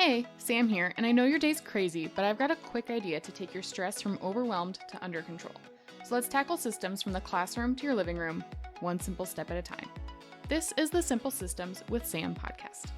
Hey, Sam here, and I know your day's crazy, but I've got a quick idea to take your stress from overwhelmed to under control. So let's tackle systems from the classroom to your living room, one simple step at a time. This is the Simple Systems with Sam podcast.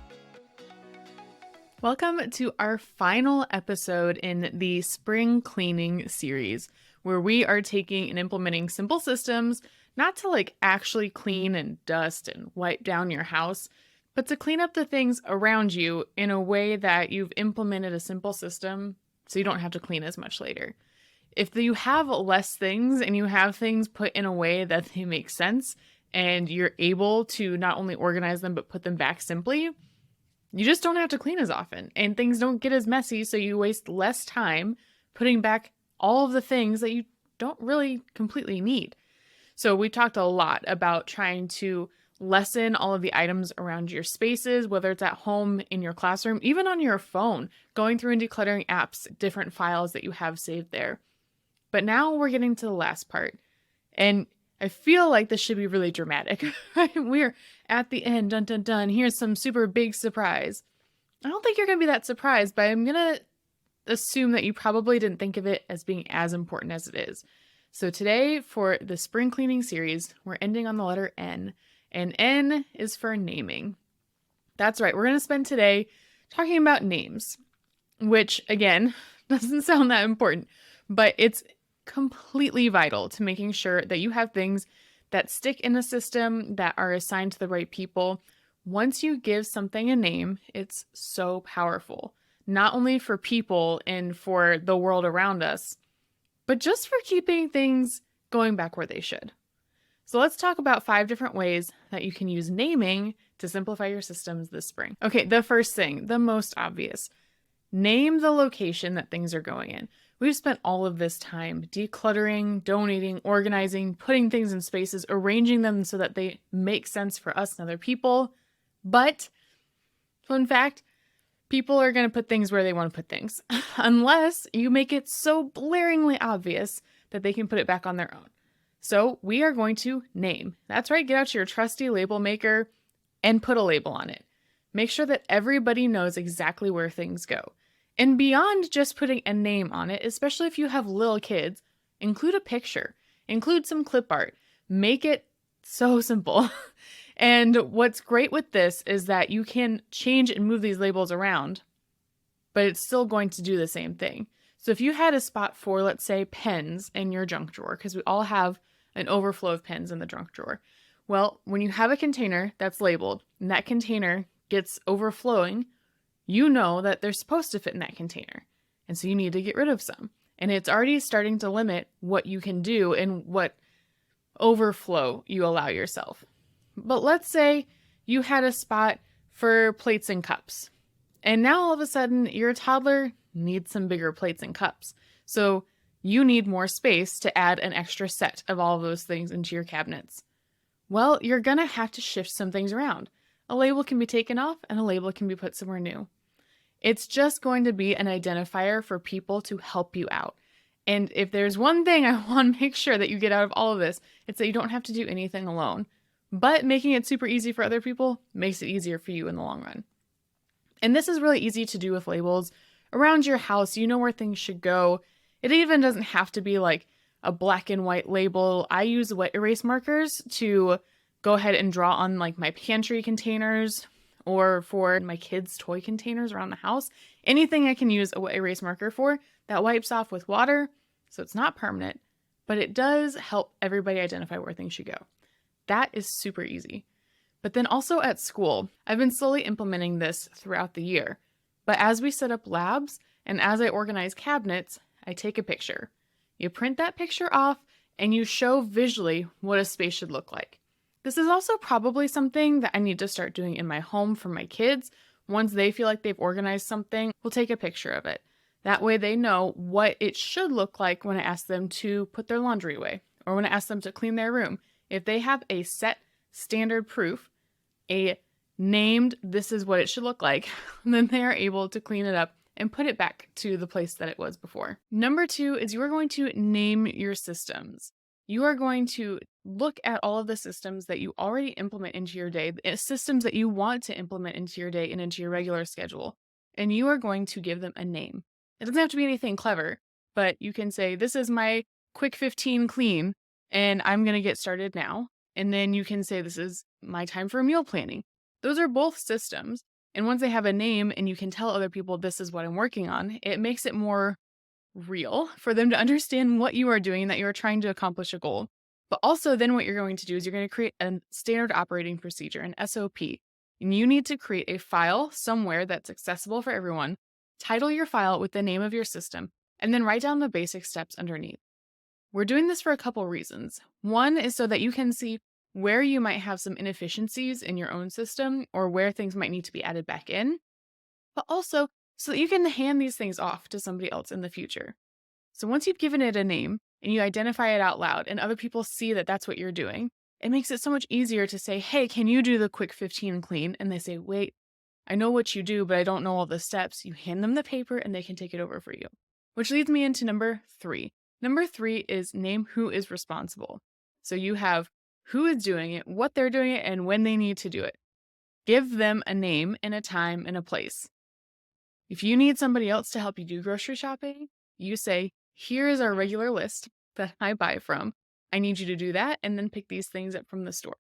Welcome to our final episode in the spring cleaning series, where we are taking and implementing simple systems, not to actually clean and dust and wipe down your house, but to clean up the things around you in a way that you've implemented a simple system so you don't have to clean as much later. If you have less things and you have things put in a way that they make sense and you're able to not only organize them but put them back simply, you just don't have to clean as often and things don't get as messy, so you waste less time putting back all of the things that you don't really completely need. So we talked a lot about trying to lessen all of the items around your spaces, whether it's at home, in your classroom, even on your phone, going through and decluttering apps, different files that you have saved there. But now we're getting to the last part. And I feel like this should be really dramatic. We're at the end, dun dun dun, here's some super big surprise. I don't think you're going to be that surprised, but I'm going to assume that you probably didn't think of it as being as important as it is. So today, for the spring cleaning series, we're ending on the letter N. And N is for naming. That's right, we're going to spend today talking about names, which, again, doesn't sound that important, but it's completely vital to making sure that you have things that stick in a system, that are assigned to the right people. Once you give something a name, it's so powerful, not only for people and for the world around us, but just for keeping things going back where they should. So let's talk about 5 different ways that you can use naming to simplify your systems this spring. Okay, the first thing, the most obvious, name the location that things are going in. We've spent all of this time decluttering, donating, organizing, putting things in spaces, arranging them so that they make sense for us and other people. But, fun fact, people are going to put things where they want to put things, unless you make it so blaringly obvious that they can put it back on their own. So we are going to name. That's right, get out your trusty label maker and put a label on it. Make sure that everybody knows exactly where things go. And beyond just putting a name on it, especially if you have little kids, include a picture, include some clip art, make it so simple. And what's great with this is that you can change and move these labels around, but it's still going to do the same thing. So if you had a spot for, let's say, pens in your junk drawer, because we all have an overflow of pens in the junk drawer. Well, when you have a container that's labeled and that container gets overflowing, you know that they're supposed to fit in that container. And so you need to get rid of some. And it's already starting to limit what you can do and what overflow you allow yourself. But let's say you had a spot for plates and cups. And now all of a sudden your toddler needs some bigger plates and cups. So you need more space to add an extra set of all of those things into your cabinets. Well, you're going to have to shift some things around. A label can be taken off and a label can be put somewhere new. It's just going to be an identifier for people to help you out. And if there's one thing I want to make sure that you get out of all of this, it's that you don't have to do anything alone. But making it super easy for other people makes it easier for you in the long run. And this is really easy to do with labels. Around your house, you know where things should go. It even doesn't have to be like a black and white label. I use wet erase markers to go ahead and draw on like my pantry containers or for my kids' toy containers around the house. Anything I can use a wet erase marker for that wipes off with water, so it's not permanent, but it does help everybody identify where things should go. That is super easy. But then also at school, I've been slowly implementing this throughout the year. But as we set up labs and as I organize cabinets, I take a picture. You print that picture off and you show visually what a space should look like. This is also probably something that I need to start doing in my home for my kids. Once they feel like they've organized something, we'll take a picture of it. That way they know what it should look like when I ask them to put their laundry away or when I ask them to clean their room. If they have a set standard proof, a named this is what it should look like, then they are able to clean it up and put it back to the place that it was before. Number 2 is you are going to name your systems. You are going to look at all of the systems that you already implement into your day, systems that you want to implement into your day and into your regular schedule, and you are going to give them a name. It doesn't have to be anything clever, but you can say, "This is my quick 15 clean, and I'm going to get started now." And then you can say, "This is my time for meal planning." Those are both systems. And once they have a name and you can tell other people, "This is what I'm working on," it makes it more real for them to understand what you are doing, that you are trying to accomplish a goal. But also, then what you're going to do is you're going to create a standard operating procedure, an SOP. And you need to create a file somewhere that's accessible for everyone, title your file with the name of your system, and then write down the basic steps underneath. We're doing this for a couple reasons. One is so that you can see where you might have some inefficiencies in your own system or where things might need to be added back in, but also so that you can hand these things off to somebody else in the future. So once you've given it a name and you identify it out loud and other people see that that's what you're doing, it makes it so much easier to say, "Hey, can you do the quick 15 clean?" And they say, "Wait, I know what you do, but I don't know all the steps." You hand them the paper and they can take it over for you. Which leads me into number 3. Number 3 is name who is responsible. So you have who is doing it, what they're doing it, and when they need to do it. Give them a name and a time and a place. If you need somebody else to help you do grocery shopping, you say, "Here is our regular list that I buy from. I need you to do that and then pick these things up from the store."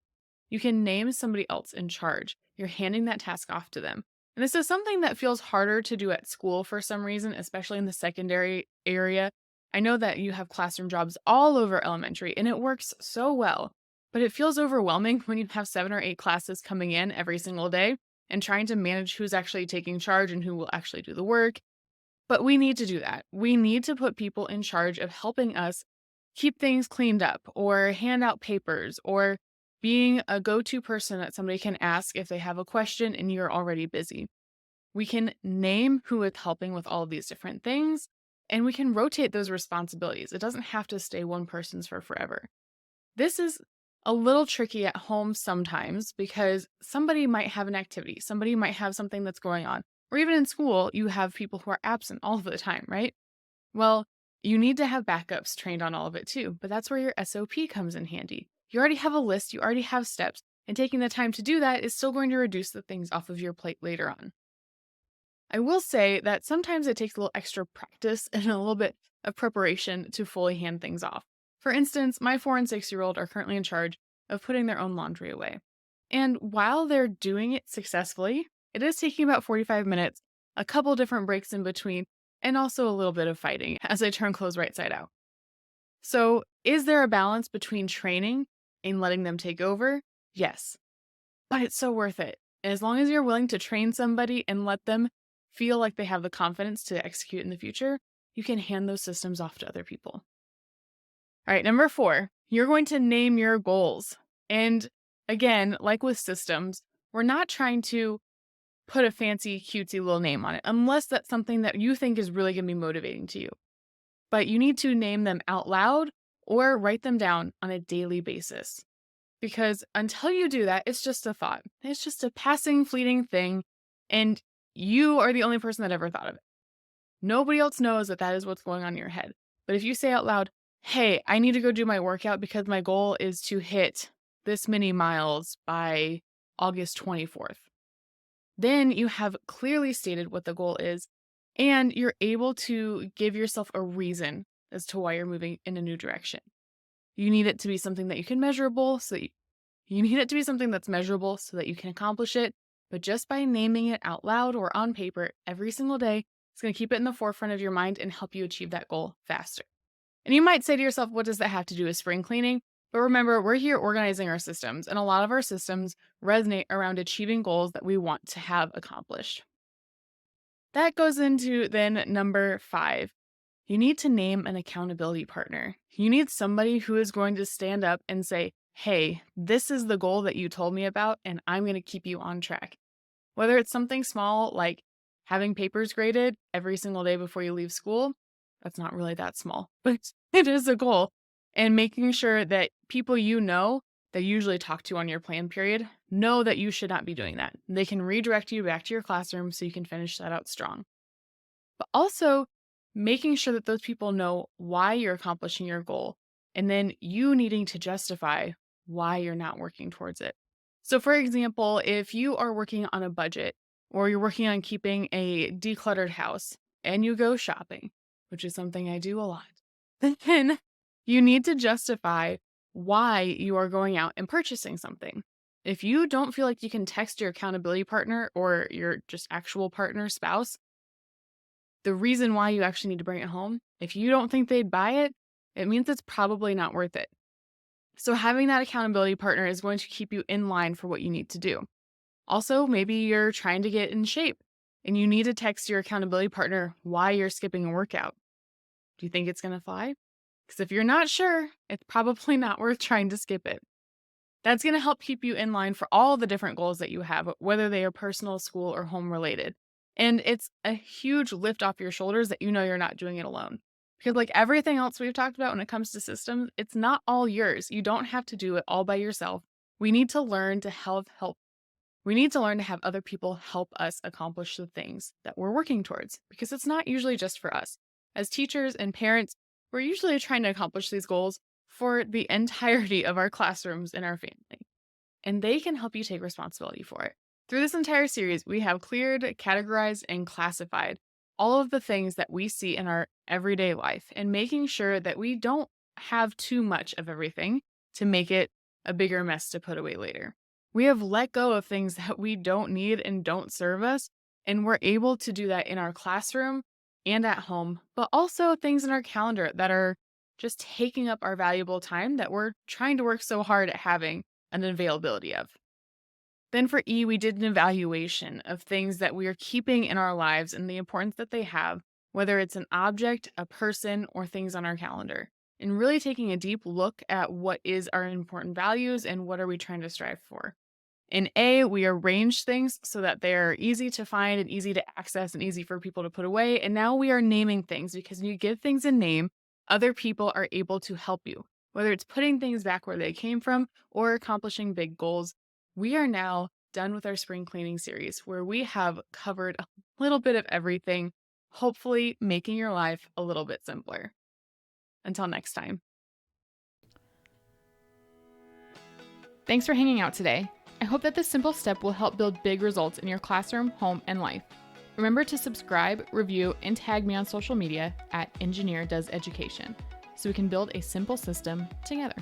You can name somebody else in charge. You're handing that task off to them. And this is something that feels harder to do at school for some reason, especially in the secondary area. I know that you have classroom jobs all over elementary, and it works so well. But it feels overwhelming when you have 7 or 8 classes coming in every single day and trying to manage who's actually taking charge and who will actually do the work. But we need to do that. We need to put people in charge of helping us keep things cleaned up or hand out papers or being a go-to person that somebody can ask if they have a question and you're already busy. We can name who is helping with all of these different things, and we can rotate those responsibilities. It doesn't have to stay one person's for forever. This is a little tricky at home sometimes because somebody might have an activity, somebody might have something that's going on, or even in school, you have people who are absent all of the time, right? Well, you need to have backups trained on all of it too, but that's where your SOP comes in handy. You already have a list, you already have steps, and taking the time to do that is still going to reduce the things off of your plate later on. I will say that sometimes it takes a little extra practice and a little bit of preparation to fully hand things off. For instance, my 4 and 6-year-old are currently in charge of putting their own laundry away. And while they're doing it successfully, it is taking about 45 minutes, a couple different breaks in between, and also a little bit of fighting as I turn clothes right side out. So, is there a balance between training and letting them take over? Yes, but it's so worth it. As long as you're willing to train somebody and let them feel like they have the confidence to execute in the future, you can hand those systems off to other people. All right, number 4, you're going to name your goals. And again, like with systems, we're not trying to put a fancy, cutesy little name on it, unless that's something that you think is really going to be motivating to you. But you need to name them out loud or write them down on a daily basis. Because until you do that, it's just a thought. It's just a passing, fleeting thing. And you are the only person that ever thought of it. Nobody else knows that that is what's going on in your head. But if you say out loud, "Hey, I need to go do my workout because my goal is to hit this many miles by August 24th. Then you have clearly stated what the goal is, and you're able to give yourself a reason as to why you're moving in a new direction. You need it to be something that you can measurable, so you need it to be something that's measurable so that you can accomplish it. But just by naming it out loud or on paper every single day, it's going to keep it in the forefront of your mind and help you achieve that goal faster. And you might say to yourself, what does that have to do with spring cleaning? But remember, we're here organizing our systems, and a lot of our systems resonate around achieving goals that we want to have accomplished. That goes into then number 5. You need to name an accountability partner. You need somebody who is going to stand up and say, "Hey, this is the goal that you told me about, and I'm going to keep you on track." Whether it's something small like having papers graded every single day before you leave school, that's not really that small, but it is a goal. And making sure that people you know that you usually talk to on your plan period know that you should not be doing that. They can redirect you back to your classroom so you can finish that out strong. But also making sure that those people know why you're accomplishing your goal, and then you needing to justify why you're not working towards it. So for example, if you are working on a budget or you're working on keeping a decluttered house and you go shopping, which is something I do a lot, then you need to justify why you are going out and purchasing something. If you don't feel like you can text your accountability partner or your just actual partner, spouse, the reason why you actually need to bring it home, if you don't think they'd buy it, it means it's probably not worth it. So having that accountability partner is going to keep you in line for what you need to do. Also, maybe you're trying to get in shape and you need to text your accountability partner why you're skipping a workout. Do you think it's going to fly? Because if you're not sure, it's probably not worth trying to skip it. That's going to help keep you in line for all the different goals that you have, whether they are personal, school, or home related. And it's a huge lift off your shoulders that you know you're not doing it alone. Because, like everything else we've talked about when it comes to systems, it's not all yours. You don't have to do it all by yourself. We need to learn to have help. We need to learn to have other people help us accomplish the things that we're working towards, because it's not usually just for us. As teachers and parents, we're usually trying to accomplish these goals for the entirety of our classrooms and our family, and they can help you take responsibility for it. Through this entire series, we have cleared, categorized, and classified all of the things that we see in our everyday life and making sure that we don't have too much of everything to make it a bigger mess to put away later. We have let go of things that we don't need and don't serve us, and we're able to do that in our classroom and at home, but also things in our calendar that are just taking up our valuable time that we're trying to work so hard at having an availability of. Then for E, we did an evaluation of things that we are keeping in our lives and the importance that they have, whether it's an object, a person, or things on our calendar, and really taking a deep look at what is our important values and what are we trying to strive for. In A, we arrange things so that they're easy to find and easy to access and easy for people to put away. And now we are naming things, because when you give things a name, other people are able to help you, whether it's putting things back where they came from or accomplishing big goals. We are now done with our spring cleaning series, where we have covered a little bit of everything, hopefully making your life a little bit simpler. Until next time. Thanks for hanging out today. I hope that this simple step will help build big results in your classroom, home, and life. Remember to subscribe, review, and tag me on social media at EngineerDoesEducation so we can build a simple system together.